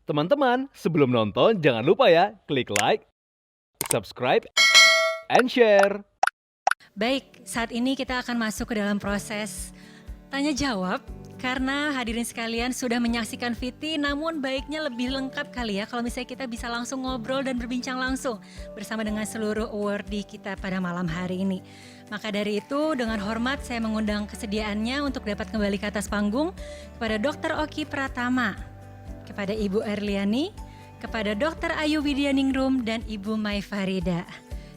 Teman-teman, sebelum nonton jangan lupa ya klik like, subscribe, and share. Baik, saat ini kita akan masuk ke dalam proses tanya jawab karena hadirin sekalian sudah menyaksikan VT, namun baiknya lebih lengkap kali ya kalau misalnya kita bisa langsung ngobrol dan berbincang langsung bersama dengan seluruh awardee kita pada malam hari ini. Maka dari itu dengan hormat saya mengundang kesediaannya untuk dapat kembali ke atas panggung kepada Dr. Oki Pratama, kepada Ibu Erliani, kepada Dr. Ayu Widyaningrum dan Ibu Mai Farida.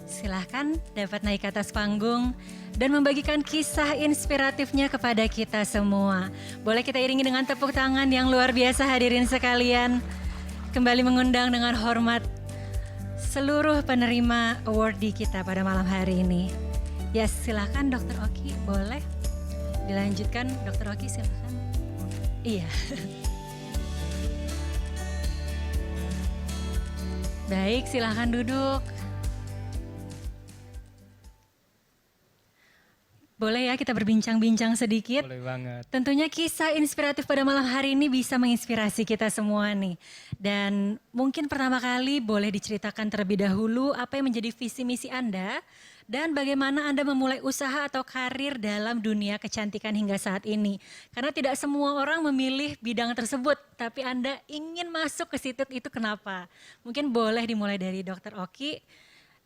Silahkan dapat naik ke atas panggung dan membagikan kisah inspiratifnya kepada kita semua. Boleh kita iringi dengan tepuk tangan yang luar biasa hadirin sekalian. Kembali mengundang dengan hormat seluruh penerima awardee kita pada malam hari ini. Ya silahkan Dr. Oki, boleh dilanjutkan Dr. Oki silahkan. Iya. Baik, silahkan duduk. Boleh ya kita berbincang-bincang sedikit? Boleh banget. Tentunya kisah inspiratif pada malam hari ini bisa menginspirasi kita semua nih. Dan mungkin pertama kali boleh diceritakan terlebih dahulu apa yang menjadi visi misi Anda dan bagaimana Anda memulai usaha atau karir dalam dunia kecantikan hingga saat ini. Karena tidak semua orang memilih bidang tersebut, tapi Anda ingin masuk ke situ, itu kenapa? Mungkin boleh dimulai dari Dr. Oki.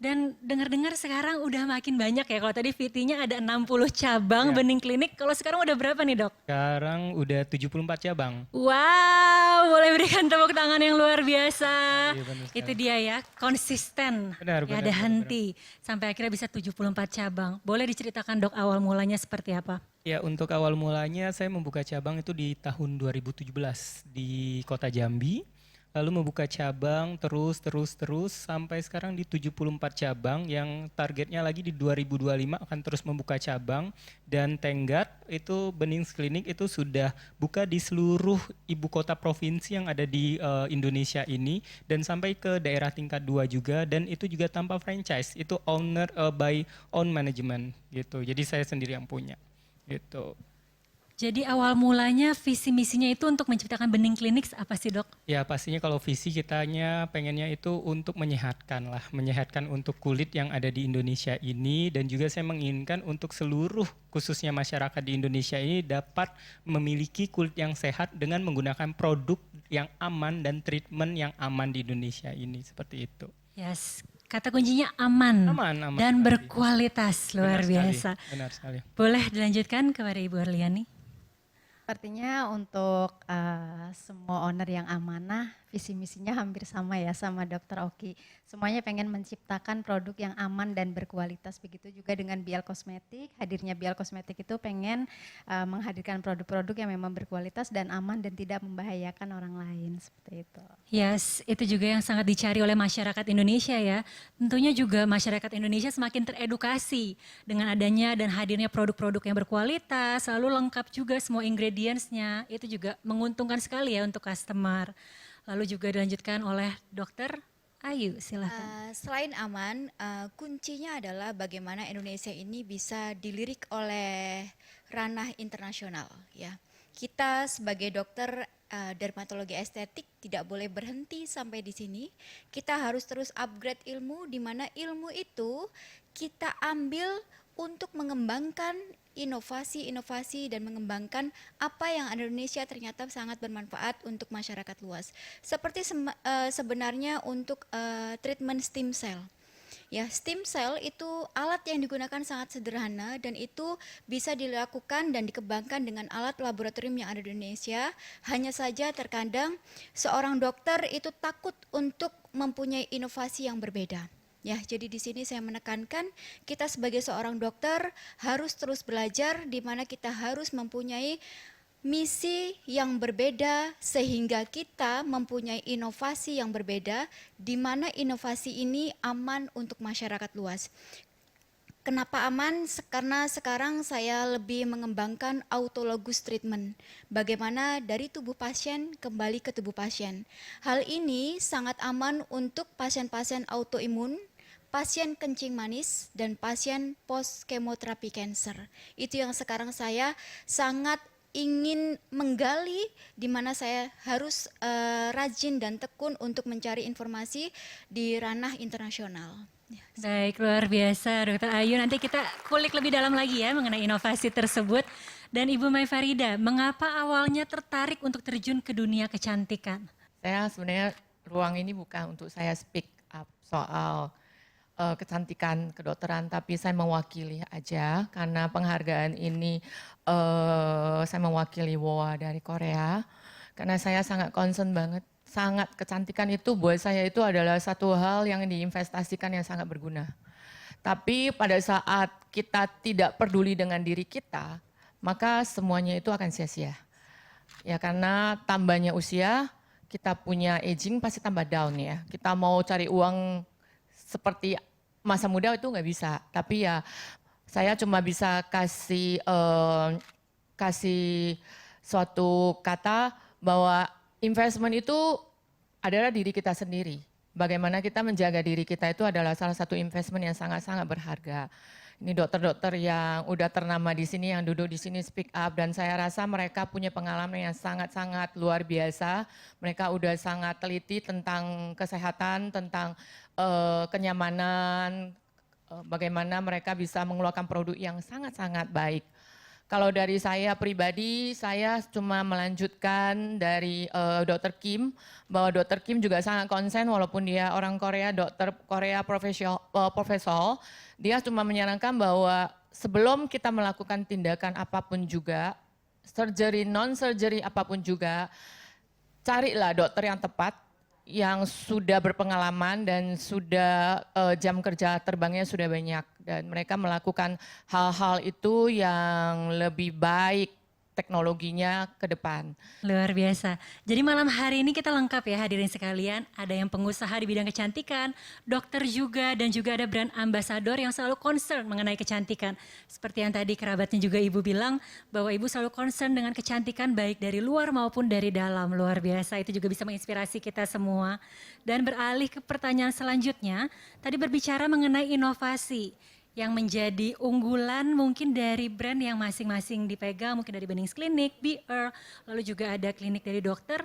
Dan dengar-dengar sekarang udah makin banyak ya, kalau tadi VT-nya ada 60 cabang Ya. bening klinik, kalau sekarang udah berapa nih dok? Sekarang udah 74 cabang. Wow, boleh berikan tepuk tangan yang luar biasa. Iya, benar sekali. Itu dia ya, konsisten, Benar, ya benar, ada benar, henti. Sampai akhirnya bisa 74 cabang. Boleh diceritakan dok awal mulanya seperti apa? Ya, untuk awal mulanya saya membuka cabang itu di tahun 2017 di Kota Jambi. Lalu membuka cabang terus sampai sekarang di 74 cabang yang targetnya lagi di 2025 akan terus membuka cabang. Dan Tenggat itu Benings Clinic itu sudah buka di seluruh ibu kota provinsi yang ada di Indonesia ini dan sampai ke daerah tingkat 2 juga, dan itu juga tanpa franchise, itu owner by own management gitu. Jadi saya sendiri yang punya gitu. Jadi awal mulanya visi misinya itu untuk menciptakan bening klinik apa sih dok? Ya pastinya kalau visi kitanya pengennya itu untuk menyehatkan lah, menyehatkan untuk kulit yang ada di Indonesia ini, dan juga saya menginginkan untuk seluruh khususnya masyarakat di Indonesia ini dapat memiliki kulit yang sehat dengan menggunakan produk yang aman dan treatment yang aman di Indonesia ini, seperti itu. Yes, kata kuncinya aman, Aman dan sekali. berkualitas luar biasa. Benar sekali. Boleh dilanjutkan kepada Ibu Erliani? Sepertinya untuk semua owner yang amanah, visi misinya hampir sama ya sama Dr. Oki. Semuanya pengen menciptakan produk yang aman dan berkualitas. Begitu juga dengan Bial Kosmetik. Hadirnya Bial Kosmetik itu pengen menghadirkan produk-produk yang memang berkualitas dan aman dan tidak membahayakan orang lain, seperti itu. Yes, itu juga yang sangat dicari oleh masyarakat Indonesia ya. Tentunya juga masyarakat Indonesia semakin teredukasi dengan adanya dan hadirnya produk-produk yang berkualitas, lalu lengkap juga semua ingredients-nya. Itu juga menguntungkan sekali ya untuk customer. Lalu juga dilanjutkan oleh Dokter Ayu, silakan. Selain aman, kuncinya adalah bagaimana Indonesia ini bisa dilirik oleh ranah internasional. Ya, kita sebagai dokter dermatologi estetik tidak boleh berhenti sampai di sini. Kita harus terus upgrade ilmu, di mana ilmu itu kita ambil untuk mengembangkan inovasi-inovasi dan mengembangkan apa yang ada di Indonesia ternyata sangat bermanfaat untuk masyarakat luas. Seperti sebenarnya untuk treatment stem cell. Ya, stem cell itu alat yang digunakan sangat sederhana dan itu bisa dilakukan dan dikembangkan dengan alat laboratorium yang ada di Indonesia. Hanya saja terkadang seorang dokter itu takut untuk mempunyai inovasi yang berbeda. Ya, jadi di sini saya menekankan kita sebagai seorang dokter harus terus belajar, di mana kita harus mempunyai misi yang berbeda sehingga kita mempunyai inovasi yang berbeda, di mana inovasi ini aman untuk masyarakat luas. Kenapa aman? Karena sekarang saya lebih mengembangkan autologous treatment. Bagaimana dari tubuh pasien kembali ke tubuh pasien. Hal ini sangat aman untuk pasien-pasien autoimun, pasien kencing manis, dan pasien post kemoterapi cancer. Itu yang sekarang saya sangat ingin menggali di mana saya harus rajin dan tekun untuk mencari informasi di ranah internasional. Baik, luar biasa Dr. Ayu. Nanti kita kulik lebih dalam lagi ya mengenai inovasi tersebut. Dan Ibu Mai Farida, mengapa awalnya tertarik untuk terjun ke dunia kecantikan? Saya sebenarnya ruang ini bukan untuk saya speak up soal kecantikan kedokteran, tapi saya mewakili aja karena penghargaan ini saya mewakili WOA dari Korea. Karena saya sangat concern banget, sangat kecantikan itu buat saya itu adalah satu hal yang diinvestasikan yang sangat berguna. Tapi pada saat kita tidak peduli dengan diri kita, maka semuanya itu akan sia-sia. Ya karena tambahnya usia, kita punya aging pasti tambah down ya. Kita mau cari uang seperti masa muda itu nggak bisa. Tapi ya saya cuma bisa kasih suatu kata bahwa investment itu adalah diri kita sendiri. Bagaimana kita menjaga diri kita itu adalah salah satu investment yang sangat-sangat berharga. Ini dokter-dokter yang udah ternama di sini, yang duduk di sini speak up, dan saya rasa mereka punya pengalaman yang sangat-sangat luar biasa. Mereka udah sangat teliti tentang kesehatan, tentang kenyamanan, bagaimana mereka bisa mengeluarkan produk yang sangat-sangat baik. Kalau dari saya pribadi, saya cuma melanjutkan dari Dr. Kim, bahwa Dr. Kim juga sangat konsen walaupun dia orang Korea, dokter Korea profesor, dia cuma menyarankan bahwa sebelum kita melakukan tindakan apapun juga, surgery, non-surgery apapun juga, carilah dokter yang tepat, yang sudah berpengalaman dan sudah jam kerja terbangnya sudah banyak. Dan mereka melakukan hal-hal itu yang lebih baik teknologinya ke depan. Luar biasa. Jadi malam hari ini kita lengkap ya hadirin sekalian. Ada yang pengusaha di bidang kecantikan, dokter juga, dan juga ada brand ambassador yang selalu concern mengenai kecantikan. Seperti yang tadi kerabatnya juga Ibu bilang, bahwa Ibu selalu concern dengan kecantikan baik dari luar maupun dari dalam. Luar biasa, itu juga bisa menginspirasi kita semua. Dan beralih ke pertanyaan selanjutnya, tadi berbicara mengenai inovasi yang menjadi unggulan mungkin dari brand yang masing-masing dipegang, mungkin dari Bennings Clinic, BR, lalu juga ada klinik dari dokter.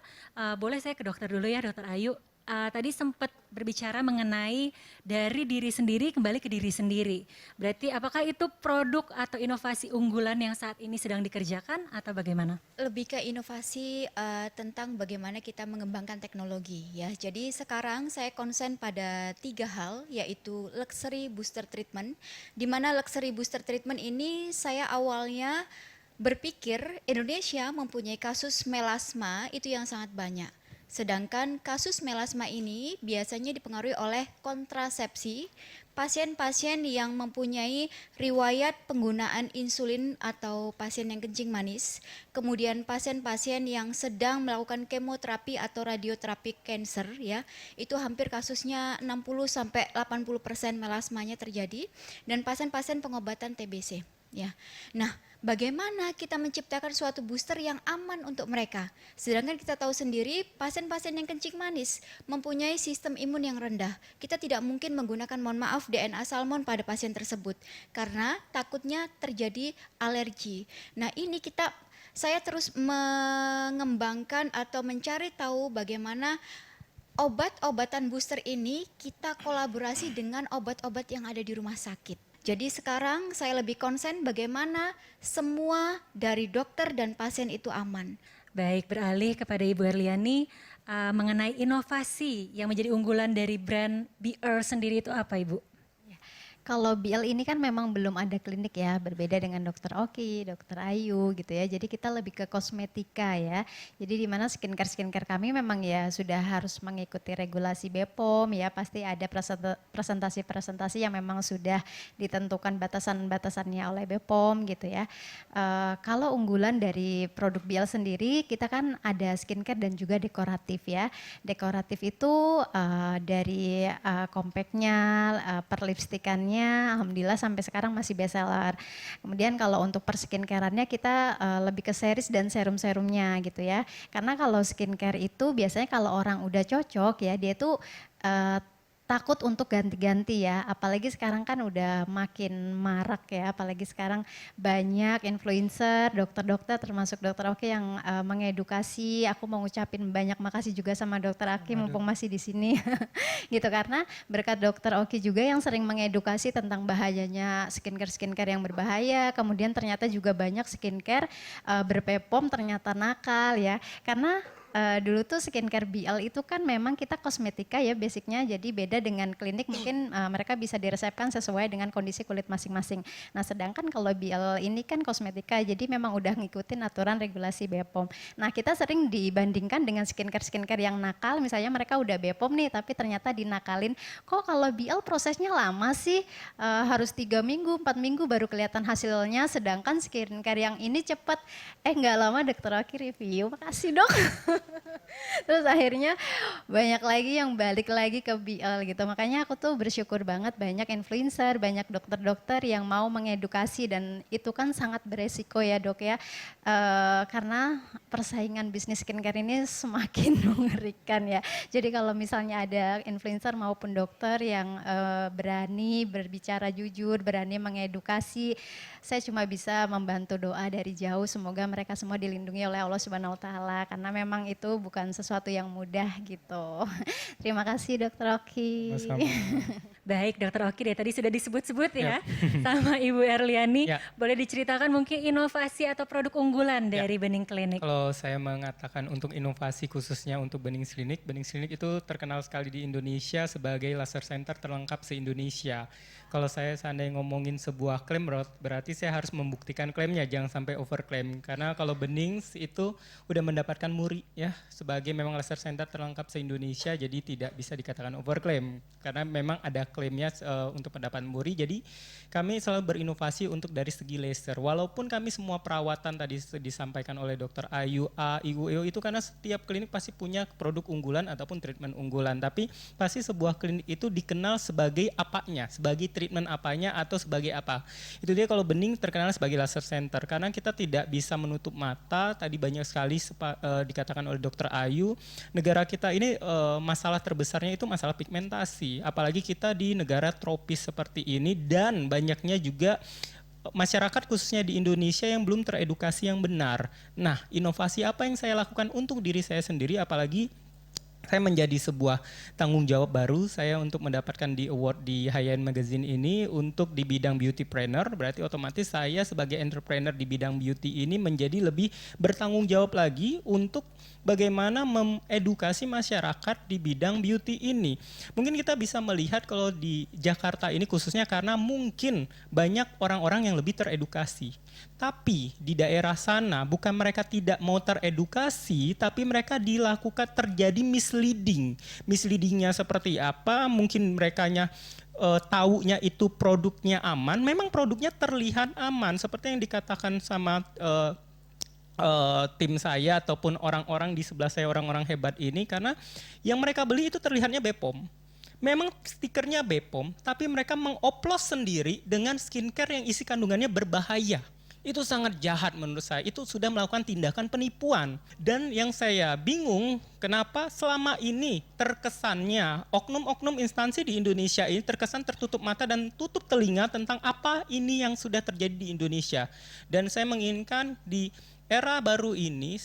Boleh saya ke dokter dulu ya, Dokter Ayu. Tadi sempat berbicara mengenai dari diri sendiri kembali ke diri sendiri. Berarti apakah itu produk atau inovasi unggulan yang saat ini sedang dikerjakan atau bagaimana? Lebih ke inovasi tentang bagaimana kita mengembangkan teknologi ya. Jadi sekarang saya konsen pada 3 hal, yaitu luxury booster treatment. Di mana luxury booster treatment ini saya awalnya berpikir Indonesia mempunyai kasus melasma itu yang sangat banyak. Sedangkan kasus melasma ini biasanya dipengaruhi oleh kontrasepsi, pasien-pasien yang mempunyai riwayat penggunaan insulin atau pasien yang kencing manis, kemudian pasien-pasien yang sedang melakukan kemoterapi atau radioterapi cancer ya, itu hampir kasusnya 60-80% melasmanya terjadi, dan pasien-pasien pengobatan TBC ya. Nah, bagaimana kita menciptakan suatu booster yang aman untuk mereka? Sedangkan kita tahu sendiri pasien-pasien yang kencing manis mempunyai sistem imun yang rendah. Kita tidak mungkin menggunakan, mohon maaf, DNA salmon pada pasien tersebut karena takutnya terjadi alergi. Nah, ini saya terus mengembangkan atau mencari tahu bagaimana obat-obatan booster ini kita kolaborasi dengan obat-obat yang ada di rumah sakit. Jadi sekarang saya lebih konsen bagaimana semua dari dokter dan pasien itu aman. Baik, beralih kepada Ibu Erliani mengenai inovasi yang menjadi unggulan dari brand BR sendiri itu apa Ibu? Kalau BL ini kan memang belum ada klinik ya, berbeda dengan Dokter Oki, Dokter Ayu gitu ya. Jadi kita lebih ke kosmetika ya. Jadi di mana skincare kami memang ya sudah harus mengikuti regulasi BPOM ya. Pasti ada presentasi-presentasi yang memang sudah ditentukan batasan-batasannya oleh BPOM gitu ya. Kalau unggulan dari produk BL sendiri, kita kan ada skincare dan juga dekoratif ya. Dekoratif itu dari compactnya, perlipstikannya, alhamdulillah sampai sekarang masih best seller. Kemudian kalau untuk per skincare-nya kita lebih ke series dan serum-serumnya gitu ya. Karena kalau skincare itu biasanya kalau orang udah cocok ya, dia tuh takut untuk ganti-ganti ya, apalagi sekarang kan udah makin marak ya, apalagi sekarang banyak influencer, dokter-dokter termasuk dokter Oki yang mengedukasi. Aku mau ngucapin banyak makasih juga sama dokter Aki mumpung masih di sini gitu, karena berkat dokter Oki juga yang sering mengedukasi tentang bahayanya skincare yang berbahaya, kemudian ternyata juga banyak skincare berpepom ternyata nakal ya, karena dulu tuh skincare BL itu kan memang kita kosmetika ya basicnya, jadi beda dengan klinik mungkin mereka bisa diresepkan sesuai dengan kondisi kulit masing-masing. Nah sedangkan kalau BL ini kan kosmetika, jadi memang udah ngikutin aturan regulasi BPOM. Nah kita sering dibandingkan dengan skincare yang nakal, misalnya mereka udah BPOM nih tapi ternyata dinakalin, kok kalau BL prosesnya lama sih, harus 3 minggu, 4 minggu baru kelihatan hasilnya, sedangkan skincare yang ini cepet. Nggak lama dokter Oki review, makasih dok. Terus akhirnya banyak lagi yang balik lagi ke BL gitu. Makanya aku tuh bersyukur banget banyak influencer, banyak dokter-dokter yang mau mengedukasi, dan itu kan sangat beresiko ya dok ya. Karena persaingan bisnis skincare ini semakin mengerikan ya. Jadi kalau misalnya ada influencer maupun dokter yang berani berbicara jujur, berani mengedukasi, saya cuma bisa membantu doa dari jauh, semoga mereka semua dilindungi oleh Allah Subhanahu wa taala, karena memang itu bukan sesuatu yang mudah gitu. Terima kasih Dokter Oki. Baik Dokter Oki, dari tadi sudah disebut-sebut ya sama Ibu Erliani. Ya. Boleh diceritakan mungkin inovasi atau produk unggulan dari Bening Clinic? Kalau saya mengatakan untuk inovasi khususnya untuk Bening Clinic itu terkenal sekali di Indonesia sebagai laser center terlengkap se-Indonesia. Kalau saya seandainya ngomongin sebuah klaim, berarti saya harus membuktikan klaimnya, jangan sampai overklaim. Karena kalau Bening itu udah mendapatkan MURI ya sebagai memang laser center terlengkap se-Indonesia, jadi tidak bisa dikatakan overklaim. Karena memang ada klaimnya untuk pendapat MURI, jadi kami selalu berinovasi untuk dari segi laser. Walaupun kami semua perawatan tadi disampaikan oleh Dr. Ayu, Ibu Eo itu karena setiap klinik pasti punya produk unggulan ataupun treatment unggulan. Tapi pasti sebuah klinik itu dikenal sebagai apanya, sebagai treatment apanya atau sebagai apa. Itu dia kalau Bening terkenal sebagai laser center karena kita tidak bisa menutup mata. Tadi banyak sekali dikatakan oleh Dr. Ayu, negara kita ini masalah terbesarnya itu masalah pigmentasi. Apalagi kita di negara tropis seperti ini dan banyaknya juga masyarakat khususnya di Indonesia yang belum teredukasi yang benar. Nah, inovasi apa yang saya lakukan untuk diri saya sendiri, apalagi saya menjadi sebuah tanggung jawab baru saya untuk mendapatkan di award di High End Magazine ini untuk di bidang beautypreneur, berarti otomatis saya sebagai entrepreneur di bidang beauty ini menjadi lebih bertanggung jawab lagi untuk bagaimana mengedukasi masyarakat di bidang beauty ini. Mungkin kita bisa melihat kalau di Jakarta ini khususnya karena mungkin banyak orang-orang yang lebih teredukasi. Tapi di daerah sana bukan mereka tidak mau teredukasi, tapi mereka dilakukan terjadi misleading. Misleadingnya seperti apa? Mungkin merekanya taunya itu produknya aman, memang produknya terlihat aman seperti yang dikatakan sama tim saya ataupun orang-orang di sebelah saya, orang-orang hebat ini, karena yang mereka beli itu terlihatnya BPOM. Memang stikernya BPOM, tapi mereka mengoplos sendiri dengan skincare yang isi kandungannya berbahaya. Itu sangat jahat menurut saya, itu sudah melakukan tindakan penipuan. Dan yang saya bingung, kenapa selama ini terkesannya oknum-oknum instansi di Indonesia ini terkesan tertutup mata dan tutup telinga tentang apa ini yang sudah terjadi di Indonesia. Dan saya menginginkan di era baru ini,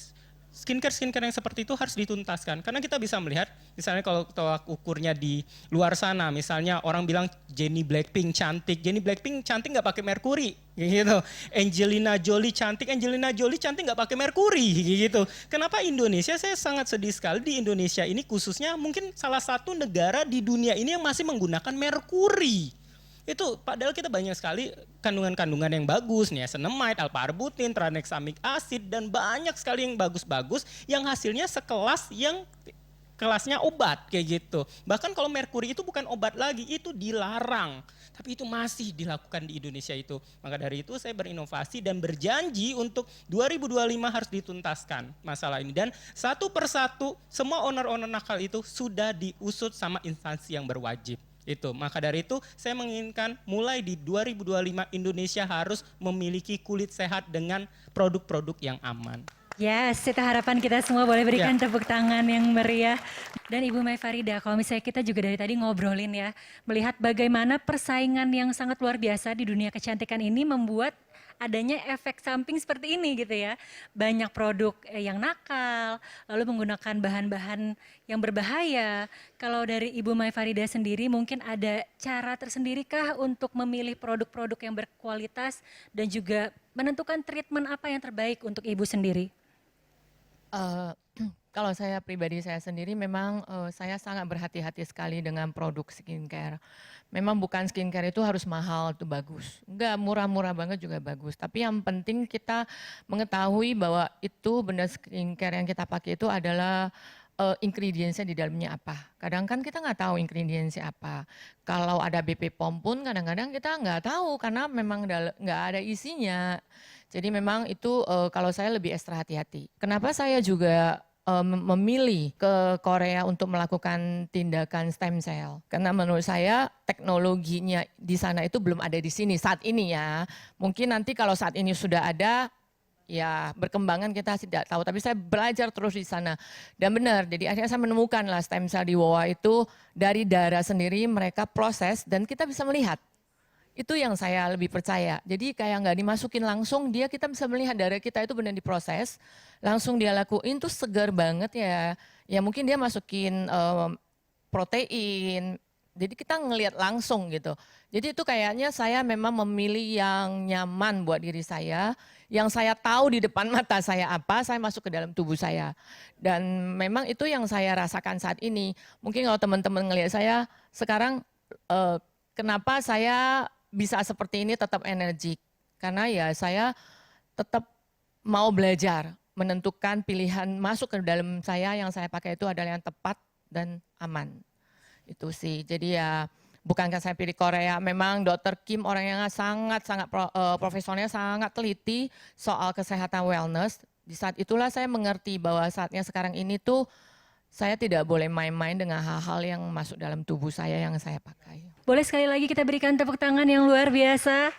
skincare yang seperti itu harus dituntaskan. Karena kita bisa melihat, misalnya kalau tolak ukurnya di luar sana, misalnya orang bilang Jennie Blackpink cantik nggak pakai merkuri, gitu. Angelina Jolie cantik nggak pakai merkuri, gitu. Kenapa Indonesia? Saya sangat sedih sekali di Indonesia ini khususnya mungkin salah satu negara di dunia ini yang masih menggunakan merkuri. Itu padahal kita banyak sekali kandungan-kandungan yang bagus, niacinamide, alpha-arbutin, tranexamic acid, dan banyak sekali yang bagus-bagus yang hasilnya sekelas yang kelasnya obat kayak gitu. Bahkan kalau merkuri itu bukan obat lagi, itu dilarang. Tapi itu masih dilakukan di Indonesia itu. Maka dari itu saya berinovasi dan berjanji untuk 2025 harus dituntaskan masalah ini. Dan satu persatu semua owner-owner nakal itu sudah diusut sama instansi yang berwajib. Itu. Maka dari itu saya menginginkan mulai di 2025 Indonesia harus memiliki kulit sehat dengan produk-produk yang aman. Yes, itu harapan kita semua, boleh berikan tepuk tangan yang meriah. Dan Ibu Mai Farida, kalau misalnya kita juga dari tadi ngobrolin ya, melihat bagaimana persaingan yang sangat luar biasa di dunia kecantikan ini membuat adanya efek samping seperti ini gitu ya. Banyak produk yang nakal, lalu menggunakan bahan-bahan yang berbahaya. Kalau dari Ibu Mai Farida sendiri mungkin ada cara tersendirikah untuk memilih produk-produk yang berkualitas dan juga menentukan treatment apa yang terbaik untuk Ibu sendiri? Kalau saya pribadi saya sendiri memang saya sangat berhati-hati sekali dengan produk skincare. Memang bukan skincare itu harus mahal itu bagus. Enggak, murah-murah banget juga bagus. Tapi yang penting kita mengetahui bahwa itu benda skincare yang kita pakai itu adalah ingredientsnya di dalamnya apa. Kadang kan kita nggak tahu ingredientsnya apa. Kalau ada BP POM pun kadang-kadang kita nggak tahu karena memang nggak ada isinya. Jadi memang itu kalau saya lebih ekstra hati-hati. Kenapa saya juga memilih ke Korea untuk melakukan tindakan stem cell? Karena menurut saya teknologinya di sana itu belum ada di sini saat ini ya. Mungkin nanti kalau saat ini sudah ada, ya berkembangan kita tidak tahu. Tapi saya belajar terus di sana. Dan benar, jadi akhirnya saya menemukan lah stem cell di Wowa itu dari darah sendiri mereka proses dan kita bisa melihat. Itu yang saya lebih percaya. Jadi kayak nggak dimasukin langsung, kita bisa melihat darah kita itu benar diproses, langsung dia lakuin tuh segar banget ya. Ya mungkin dia masukin protein, jadi kita ngelihat langsung gitu. Jadi itu kayaknya saya memang memilih yang nyaman buat diri saya, yang saya tahu di depan mata saya apa, saya masuk ke dalam tubuh saya. Dan memang itu yang saya rasakan saat ini. Mungkin kalau teman-teman ngelihat saya sekarang, kenapa saya bisa seperti ini tetap energik. Karena ya saya tetap mau belajar, menentukan pilihan masuk ke dalam saya yang saya pakai itu adalah yang tepat dan aman. Itu sih, jadi ya bukankah saya pilih Korea, memang Dr. Kim orang yang sangat-sangat profesionalnya, sangat teliti soal kesehatan wellness. Di saat itulah saya mengerti bahwa saatnya sekarang ini tuh saya tidak boleh main-main dengan hal-hal yang masuk dalam tubuh saya yang saya pakai. Boleh sekali lagi kita berikan tepuk tangan yang luar biasa.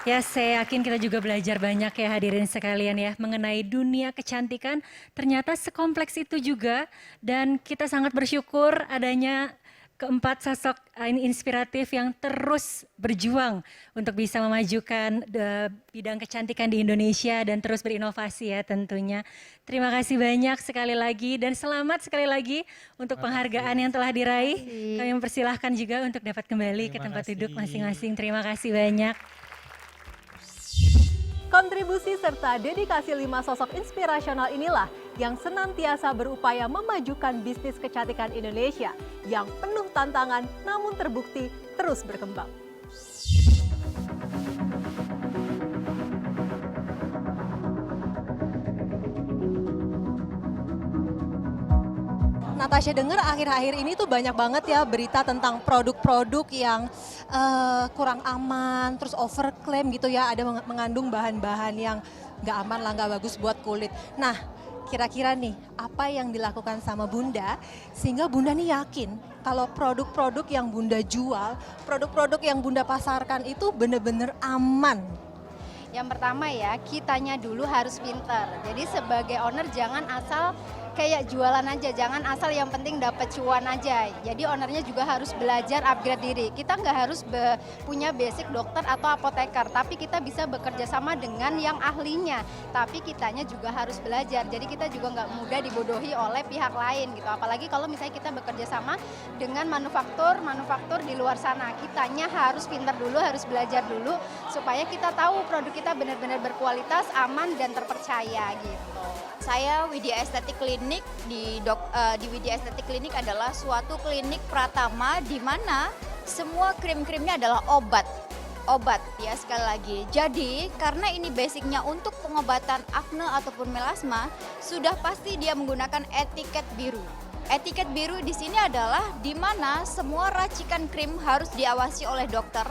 Ya, saya yakin kita juga belajar banyak ya hadirin sekalian ya mengenai dunia kecantikan. Ternyata sekompleks itu juga dan kita sangat bersyukur adanya keempat sosok inspiratif yang terus berjuang untuk bisa memajukan bidang kecantikan di Indonesia dan terus berinovasi ya tentunya. Terima kasih banyak sekali lagi dan selamat sekali lagi untuk penghargaan yang telah diraih. Kami mempersilahkan juga untuk dapat kembali ke tempat duduk masing-masing. Terima kasih banyak. Kontribusi serta dedikasi 5 sosok inspirasional inilah yang senantiasa berupaya memajukan bisnis kecantikan Indonesia yang penuh tantangan namun terbukti terus berkembang. Natasha dengar akhir-akhir ini tuh banyak banget ya berita tentang produk-produk yang kurang aman, terus overclaim gitu ya, ada mengandung bahan-bahan yang nggak aman lah, nggak bagus buat kulit. Nah, kira-kira nih apa yang dilakukan sama Bunda sehingga Bunda nih yakin kalau produk-produk yang Bunda jual, produk-produk yang Bunda pasarkan itu benar-benar aman? Yang pertama ya, kitanya dulu harus pinter. Jadi sebagai owner jangan asal kayak jualan aja, jangan asal yang penting dapat cuan aja. Jadi ownernya juga harus belajar upgrade diri. Kita nggak harus punya basic dokter atau apoteker, tapi kita bisa bekerja sama dengan yang ahlinya. Tapi kitanya juga harus belajar. Jadi kita juga nggak mudah dibodohi oleh pihak lain gitu. Apalagi kalau misalnya kita bekerja sama dengan manufaktur di luar sana. Kitanya harus pintar dulu, harus belajar dulu supaya kita tahu produk kita benar-benar berkualitas, aman dan terpercaya gitu. Saya Widya Estetik Klinik di Widya Estetik Klinik adalah suatu klinik pratama di mana semua krim-krimnya adalah obat ya sekali lagi. Jadi karena ini basicnya untuk pengobatan akne ataupun melasma, sudah pasti dia menggunakan etiket biru. Etiket biru di sini adalah di mana semua racikan krim harus diawasi oleh dokter.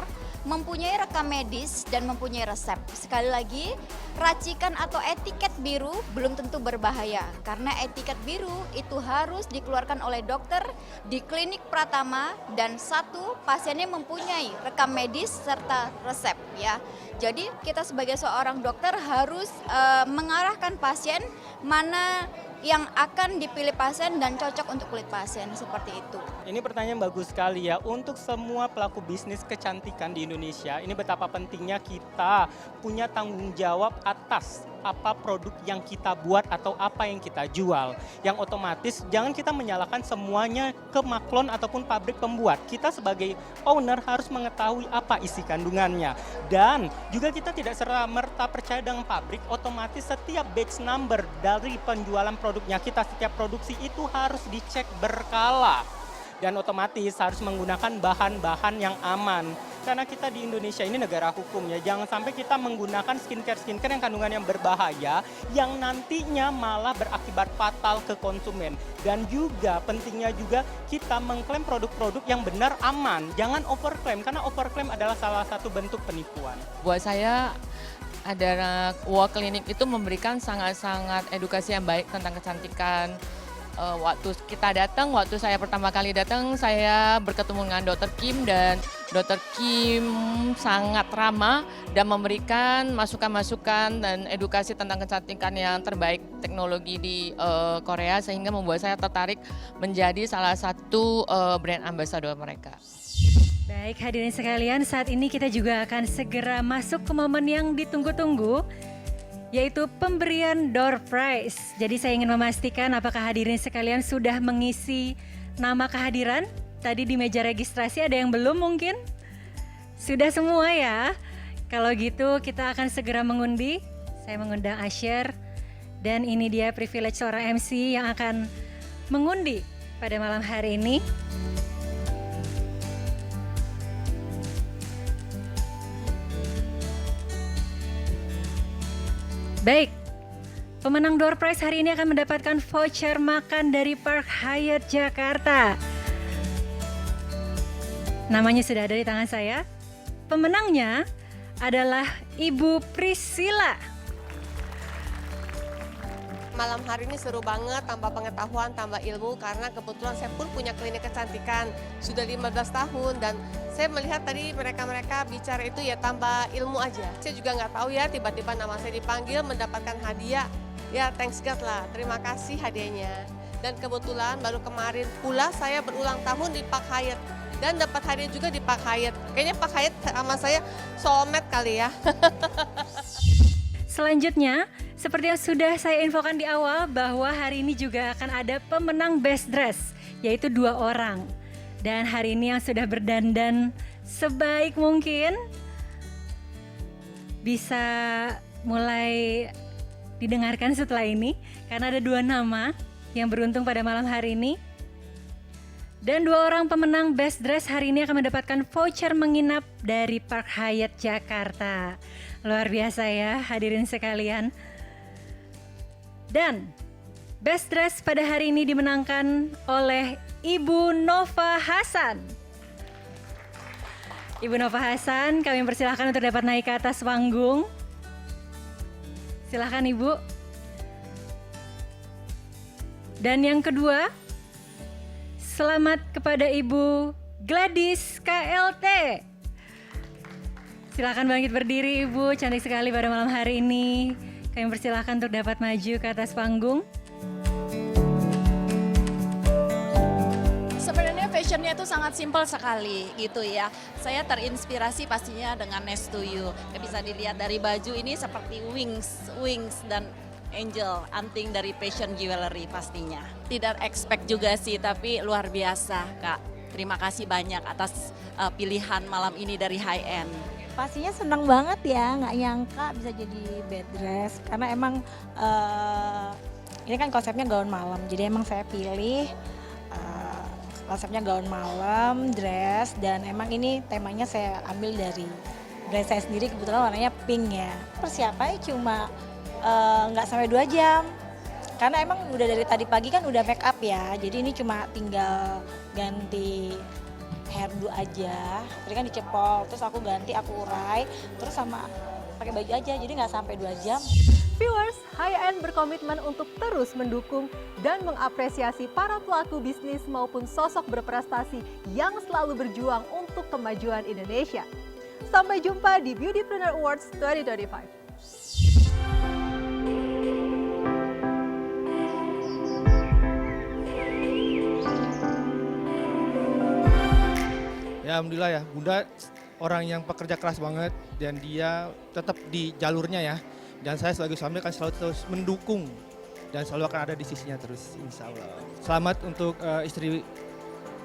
mempunyai rekam medis dan mempunyai resep. Sekali lagi, racikan atau etiket biru belum tentu berbahaya karena etiket biru itu harus dikeluarkan oleh dokter di klinik Pratama dan satu pasiennya mempunyai rekam medis serta resep ya. Jadi kita sebagai seorang dokter harus mengarahkan pasien mana yang akan dipilih pasien dan cocok untuk kulit pasien, seperti itu. Ini pertanyaan bagus sekali ya. Untuk semua pelaku bisnis kecantikan di Indonesia, ini betapa pentingnya kita punya tanggung jawab atas apa produk yang kita buat atau apa yang kita jual. Yang otomatis jangan kita menyalahkan semuanya ke maklon ataupun pabrik pembuat. Kita sebagai owner harus mengetahui apa isi kandungannya. Dan juga kita tidak serta-merta percaya dengan pabrik, otomatis setiap batch number dari penjualan produknya kita, setiap produksi itu harus dicek berkala. Dan otomatis harus menggunakan bahan-bahan yang aman. Karena kita di Indonesia ini negara hukum ya, jangan sampai kita menggunakan skincare yang kandungan yang berbahaya, yang nantinya malah berakibat fatal ke konsumen. Dan juga pentingnya juga kita mengklaim produk-produk yang benar aman, jangan overklaim, karena overklaim adalah salah satu bentuk penipuan. Buat saya, ada Walk Clinic itu memberikan sangat-sangat edukasi yang baik tentang kecantikan. Waktu saya pertama kali datang, saya bertemu dengan Dr. Kim dan Dr. Kim sangat ramah dan memberikan masukan-masukan dan edukasi tentang kecantikan yang terbaik teknologi di Korea sehingga membuat saya tertarik menjadi salah satu brand ambassador mereka. Baik hadirin sekalian, saat ini kita juga akan segera masuk ke momen yang ditunggu-tunggu, yaitu pemberian door prize. Jadi saya ingin memastikan apakah hadirin sekalian sudah mengisi nama kehadiran. Tadi di meja registrasi ada yang belum mungkin? Sudah semua ya? Kalau gitu kita akan segera mengundi. Saya mengundang Asher dan ini dia privilege seorang MC yang akan mengundi pada malam hari ini. Baik, pemenang door prize hari ini akan mendapatkan voucher makan dari Park Hyatt Jakarta. Namanya sudah ada di tangan saya. Pemenangnya adalah Ibu Priscilla. Malam hari ini seru banget, tambah pengetahuan, tambah ilmu karena kebetulan saya pun punya klinik kecantikan sudah 15 tahun dan saya melihat tadi mereka bicara itu ya tambah ilmu aja. Saya juga nggak tahu ya tiba-tiba nama saya dipanggil mendapatkan hadiah. Ya thanks God lah, terima kasih hadiahnya. Dan kebetulan baru kemarin pula saya berulang tahun di Park Hyatt dan dapat hadiah juga di Park Hyatt. Kayaknya Park Hyatt sama saya soulmate kali ya. Selanjutnya, seperti yang sudah saya infokan di awal bahwa hari ini juga akan ada pemenang best dress, yaitu 2 orang. Dan hari ini yang sudah berdandan sebaik mungkin bisa mulai didengarkan setelah ini, karena ada 2 nama yang beruntung pada malam hari ini. Dan 2 orang pemenang best dress hari ini akan mendapatkan voucher menginap dari Park Hyatt Jakarta. Luar biasa ya hadirin sekalian. Dan best dress pada hari ini dimenangkan oleh Ibu Nova Hasan. Ibu Nova Hasan, kami persilahkan untuk dapat naik ke atas panggung. Silahkan Ibu. Dan yang kedua, selamat kepada Ibu Gladys KLT. Silakan bangkit berdiri Ibu, cantik sekali pada malam hari ini. Kami persilahkan untuk dapat maju ke atas panggung. Sebenarnya fashionnya itu sangat simpel sekali gitu ya. Saya terinspirasi pastinya dengan Next to You. Bisa dilihat dari baju ini seperti wings dan angel, anting dari fashion jewelry pastinya. Tidak expect juga sih, tapi luar biasa Kak. Terima kasih banyak atas pilihan malam ini dari High End. Pastinya senang banget ya, nggak nyangka bisa jadi bed dress. Karena emang ini kan konsepnya gaun malam, jadi emang saya pilih konsepnya gaun malam, dress, dan emang ini temanya saya ambil dari brand saya sendiri, kebetulan warnanya pink ya. Persiapannya cuma nggak sampai 2 jam, karena emang udah dari tadi pagi kan udah make up ya, jadi ini cuma tinggal ganti hairdo aja, tadi kan dicepol, terus aku ganti, aku urai, terus sama pakai baju aja, jadi nggak sampai 2 jam. Viewers, High End berkomitmen untuk terus mendukung dan mengapresiasi para pelaku bisnis maupun sosok berprestasi yang selalu berjuang untuk kemajuan Indonesia. Sampai jumpa di Beautypreneur Awards 2025. Ya alhamdulillah ya, Bunda orang yang pekerja keras banget dan dia tetap di jalurnya ya. Dan saya sebagai suami akan selalu terus mendukung dan selalu akan ada di sisinya terus, insya Allah. Selamat untuk istri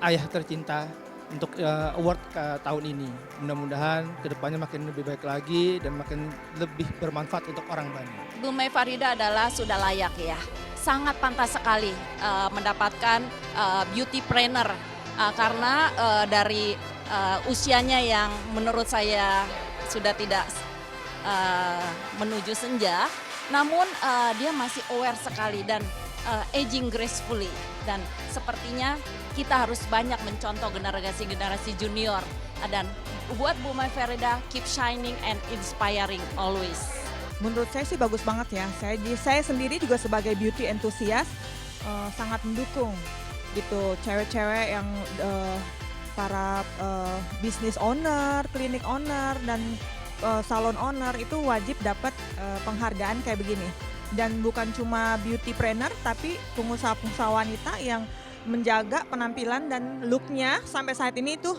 ayah tercinta untuk award tahun ini. Mudah-mudahan kedepannya makin lebih baik lagi dan makin lebih bermanfaat untuk orang banyak. Bu Mai Farida adalah sudah layak ya, sangat pantas sekali mendapatkan beautypreneur karena dari usianya yang menurut saya sudah tidak menuju senja, namun dia masih aware sekali dan aging gracefully, dan sepertinya kita harus banyak mencontoh generasi junior, dan buat Bu Mai Farida keep shining and inspiring always. Menurut saya sih bagus banget ya. Saya sendiri juga sebagai beauty enthusiast sangat mendukung gitu cewek-cewek yang para business owner, klinik owner dan salon owner itu wajib dapat penghargaan kayak begini. Dan bukan cuma beautypreneur tapi pengusaha-pengusaha wanita yang menjaga penampilan dan looknya sampai saat ini itu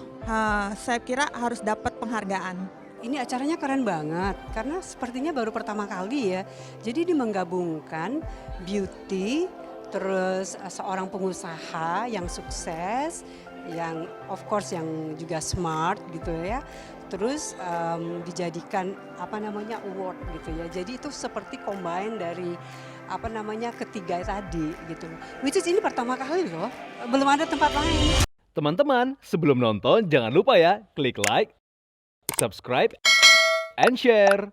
saya kira harus dapat penghargaan. Ini acaranya keren banget karena sepertinya baru pertama kali ya. Jadi ini menggabungkan beauty, terus seorang pengusaha yang sukses, yang of course yang juga smart gitu ya. Terus dijadikan award gitu ya. Jadi itu seperti combine dari ketiga tadi gitu. Which is ini pertama kali loh. Belum ada tempat lain. Teman-teman, sebelum nonton jangan lupa ya klik like, subscribe, and share.